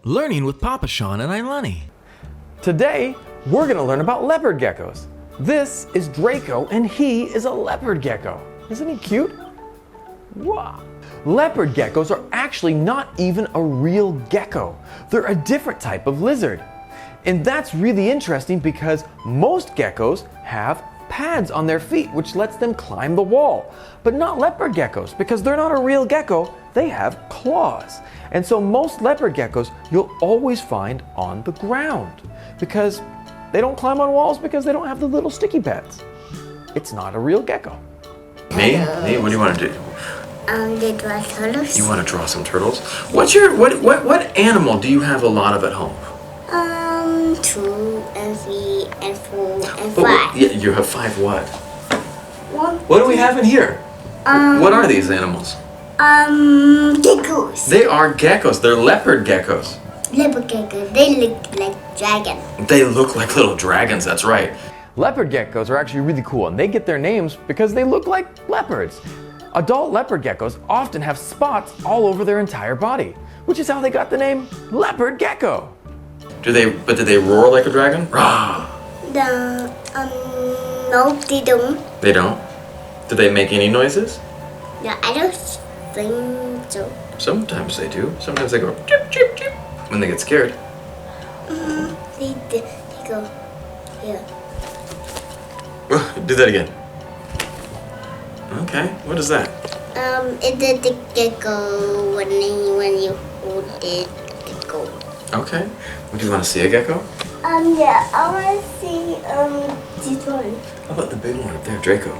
Learning with Papa Sean and Ailani. Today, we're going to learn about leopard geckos. This is Draco and he is a leopard gecko. Isn't he cute? Wow. Leopard geckos are actually not even a real gecko. They're a different type of lizard. And that's really interesting because most geckos have pads on their feet which lets them climb the wall. But not leopard geckos because they're not a real gecko, they have claws. And so most leopard geckos you'll always find on the ground because they don't climb on walls because they don't have the little sticky pads. It's not a real gecko. Nate, what do you want to do? They draw turtles. You want to draw some turtles? What animal do you have a lot of at home? 2 and 3 and 4 and 5. Oh, yeah, you have 5 what? 1. What do we have in here? What are these animals? Geckos. They are geckos. They're leopard geckos. Leopard geckos. They look like dragons. They look like little dragons, that's right. Leopard geckos are actually really cool and they get their names because they look like leopards. Adult leopard geckos often have spots all over their entire body, which is how they got the name leopard gecko. Do they roar like a dragon? Rah! No, they don't. They don't? Do they make any noises? No, I don't think so. Sometimes they do. Sometimes they go chip, chip, chip when they get scared. They go here. Do that again. Okay, what is that? It's the gecko when you hold it, gecko. Okay. Would you want to see a gecko? Yeah, I want to see this one. How about the big one up there, Draco?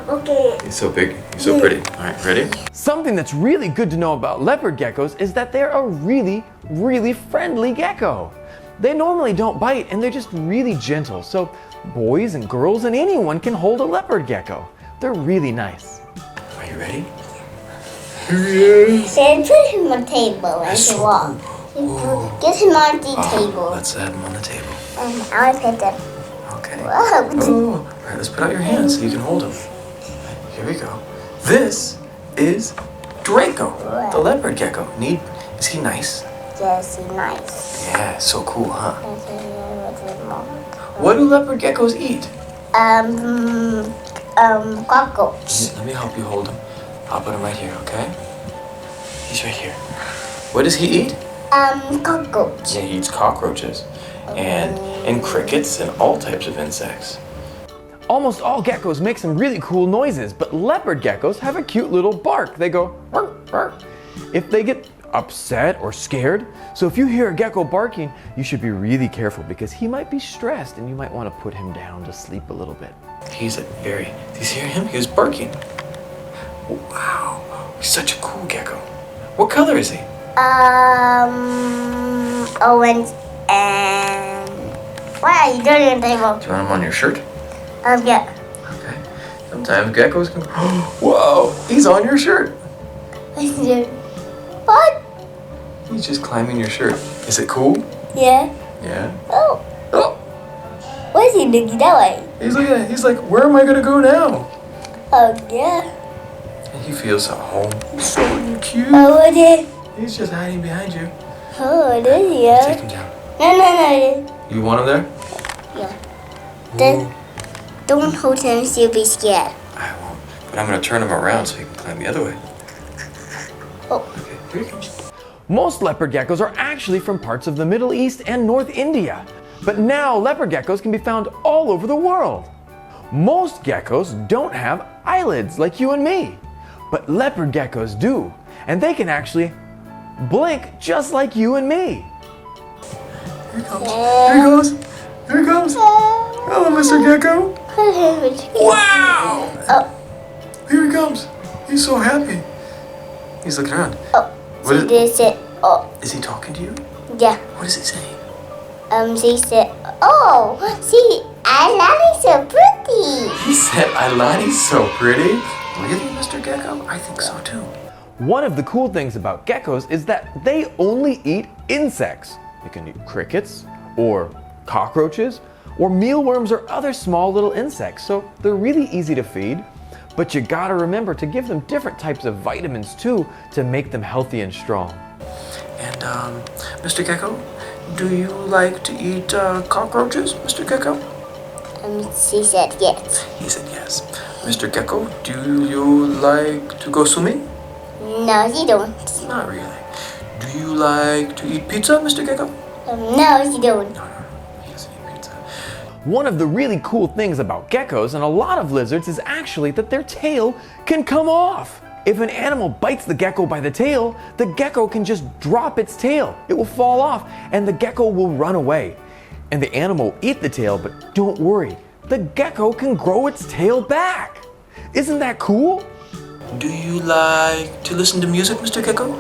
Okay. He's so big. He's so pretty. All right, ready? Something that's really good to know about leopard geckos is that they're a really, really friendly gecko. They normally don't bite and they're just really gentle. So boys and girls and anyone can hold a leopard gecko. They're really nice. Are you ready? Here he is. Then put him on the table as you walk. Get him on the table. Let's add him on the table. I want to pet him. Okay. Whoa. Oh, all right, let's put out your hands so you can hold him. Here we go. This is Draco, the leopard gecko. Is he nice? Yes, he's nice. Yeah, so cool, huh? What do leopard geckos eat? Cockroach. Let me help you hold him. I'll put him right here, okay? He's right here. What does he eat? Cockroach. Yeah, he eats cockroaches and crickets and all types of insects. Almost all geckos make some really cool noises, but leopard geckos have a cute little bark. They go bark, bark if they get upset or scared. So if you hear a gecko barking, you should be really careful because he might be stressed and you might want to put him down to sleep a little bit. Do you hear him? He was barking. Wow, he's such a cool gecko. What color is he? Orange and... Why are you doing on the table? Do you want him on your shirt? Yeah. Okay. Sometimes geckos can go, whoa, he's on your shirt. What? He's just climbing your shirt. Is it cool? Yeah. Yeah. Oh. Oh, Why is he looking that way? he's like, where am I gonna go now? Oh, yeah. And he feels at home. He's so cute. Oh, it is. He's just hiding behind you. Oh, it is, Take yeah. him down. No. You want him there? Yeah. Then, don't hold him, he'll be scared. I won't. But I'm gonna turn him around so he can climb the other way. Oh. Okay, here he comes. Most leopard geckos are actually from parts of the Middle East and North India. But now leopard geckos can be found all over the world. Most geckos don't have eyelids like you and me, but leopard geckos do, and they can actually blink just like you and me. Here he comes. Here he goes. Here he comes. Hello, Mr. Gecko. Wow! Oh. Here he comes. He's so happy. He's looking around. Oh. What is- They said, oh. Is he talking to you? Yeah. What does he say? She said, oh, see, Ailani's so pretty. He said, Ailani's so pretty. Really, Mr. Gecko? I think so too. One of the cool things about geckos is that they only eat insects. They can eat crickets or cockroaches or mealworms or other small little insects. So they're really easy to feed, but you gotta remember to give them different types of vitamins too to make them healthy and strong. And, Mr. Gecko, do you like to eat cockroaches, Mr. Gecko? She said yes. He said yes. Mr. Gecko, do you like to go swimming? No, she don't. Not really. Do you like to eat pizza, Mr. Gecko? No, she don't. No, he doesn't eat pizza. One of the really cool things about geckos and a lot of lizards is actually that their tail can come off. If an animal bites the gecko by the tail, the gecko can just drop its tail. It will fall off and the gecko will run away. And the animal will eat the tail, but don't worry, the gecko can grow its tail back. Isn't that cool? Do you like to listen to music, Mr. Gecko?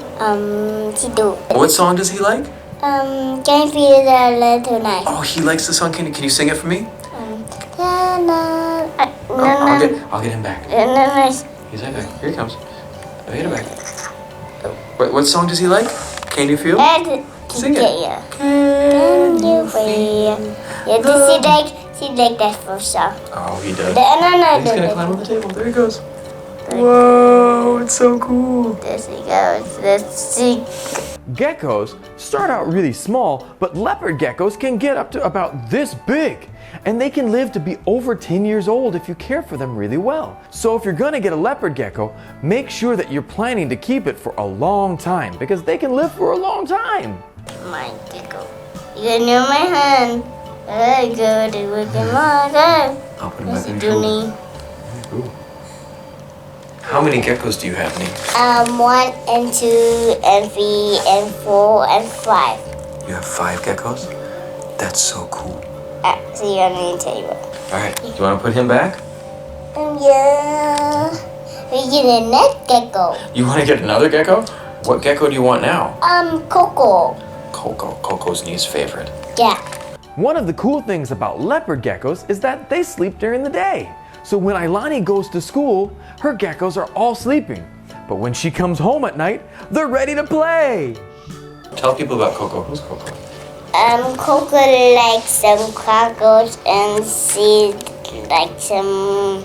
She do. What song does he like? Can you feel the little night? Oh, he likes the song. Can you sing it for me? No, I'll get him back. no. He's right back. Here he comes. I'll get him back. What song does he like? Can you feel? Sing it. Can you feel? Yeah, she like that first song. Oh, he does. No. He's gonna climb on the table. There he goes. Whoa, it's so cool. There she goes. Let's see. Geckos start out really small, but leopard geckos can get up to about this big. And they can live to be over 10 years old if you care for them really well. So if you're gonna get a leopard gecko, make sure that you're planning to keep it for a long time because they can live for a long time. My gecko. You can near my hand. Very good. Look at my hand. I'll put him back in your shoulder. Ooh. How many geckos do you have, Nee? 1 and 2 and 3 and 4 and 5. You have 5 geckos? That's so cool. See on the table. Alright, do you want to put him back? Yeah. We get a net gecko. You want to get another gecko? What gecko do you want now? Coco. Coco. Coco's Nee's favorite. Yeah. One of the cool things about leopard geckos is that they sleep during the day. So when Ailani goes to school, her geckos are all sleeping. But when she comes home at night, they're ready to play. Tell people about Coco. Who's Coco? Coco likes some cockroach and she likes some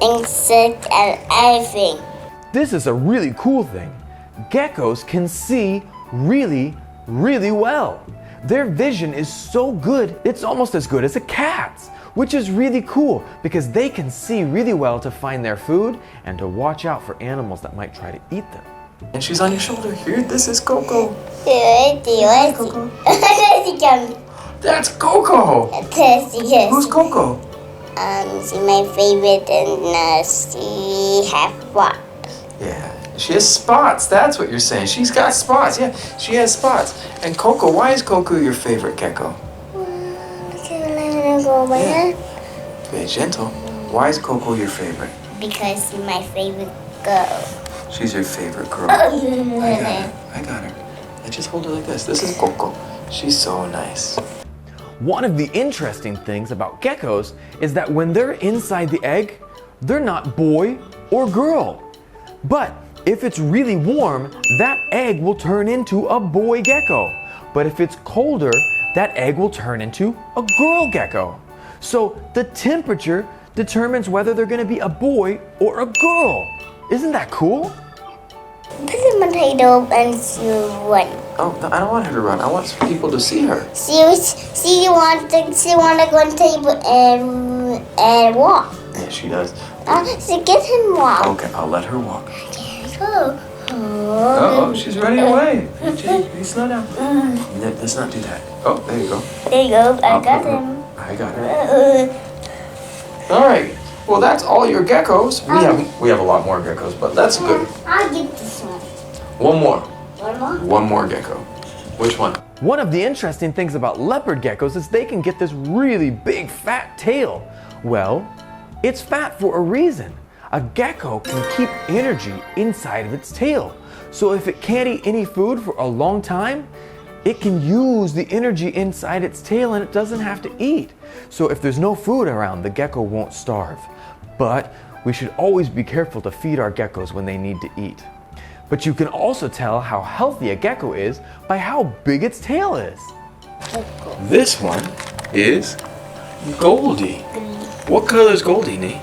insects and everything. This is a really cool thing. Geckos can see really, really well. Their vision is so good, it's almost as good as a cat's, which is really cool because they can see really well to find their food and to watch out for animals that might try to eat them. And she's on your shoulder. Here, this is Coco. Coco. That's Coco. Who's Coco? She's my favorite and she has what? Yeah, she has spots. That's what you're saying. She's got spots. Yeah, she has spots. And Coco, why is Coco your favorite gecko? Very gentle. Why is Coco your favorite? Because she's my favorite girl. She's your favorite girl. I got her. I just hold her like this. This is Coco. She's so nice. One of the interesting things about geckos is that when they're inside the egg, they're not boy or girl. But if it's really warm, that egg will turn into a boy gecko. But if it's colder, that egg will turn into a girl gecko. So the temperature determines whether they're gonna be a boy or a girl. Isn't that cool? Put a potato and she run. Oh, no, I don't want her to run. I want people to see her. She want to go on the table and walk. Yeah, she does. So get him walk. Okay, I'll let her walk. Go. Oh, she's running away. Hey, slow down. Let's not do that. Oh, there you go. There you go. I got him. I got her. All right. Well, that's all your geckos. We have a lot more geckos, but that's good. I'll get this one. One more. One more? One more gecko. Which one? One of the interesting things about leopard geckos is they can get this really big fat tail. Well, it's fat for a reason. A gecko can keep energy inside of its tail. So if it can't eat any food for a long time, it can use the energy inside its tail and it doesn't have to eat. So if there's no food around, the gecko won't starve. But we should always be careful to feed our geckos when they need to eat. But you can also tell how healthy a gecko is by how big its tail is. This one is Goldie. What color is Goldie, Nee?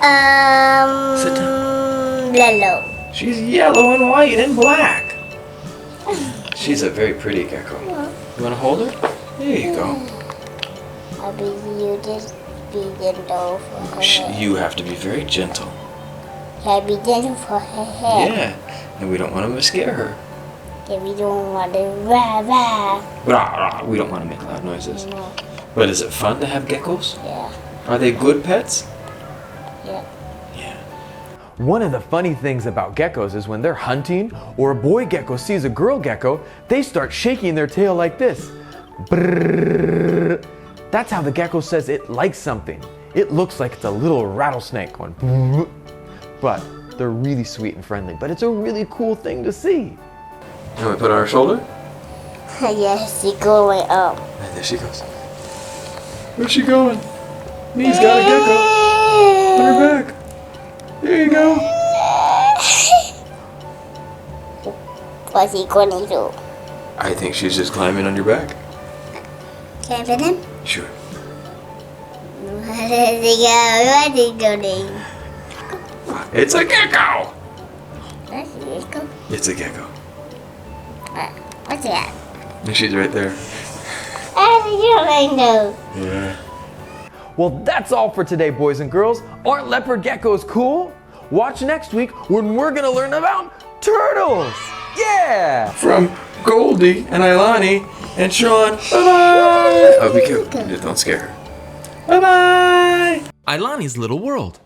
Sit down. Yellow. She's yellow and white and black. She's a very pretty gecko. You want to hold her? There you go. Abby, you just be gentle for her head. You have to be very gentle. Yeah, be gentle for her head. Yeah, and we don't want to scare her. Yeah, we don't want to rah rah. Rah, rah. We don't want to make loud noises. No. But is it fun to have geckos? Yeah, Are they good pets? yeah. Yeah. One of the funny things about geckos is when they're hunting or a boy gecko sees a girl gecko, they start shaking their tail like this. Brrrr. That's how the gecko says it likes something. It looks like it's a little rattlesnake going brrrr. But they're really sweet and friendly, but it's a really cool thing to see. Can we put it on her shoulder? Yes, she's going up. And there she goes. Where's she going? Me's got a gecko on her back. There you go. What's he going to do? I think she's just climbing on your back. Can I pet him? Sure. What is he doing? It's a gecko. That's a gecko. It's a gecko. What's that? And she's right there. That's a gecko. Yeah. Well, that's all for today, boys and girls. Aren't leopard geckos cool? Watch next week when we're gonna learn about turtles. Yeah! From Goldie and Ailani and Sean. Bye-bye. Oh, be careful. Just don't scare her. Bye-bye. Ailani's Little World.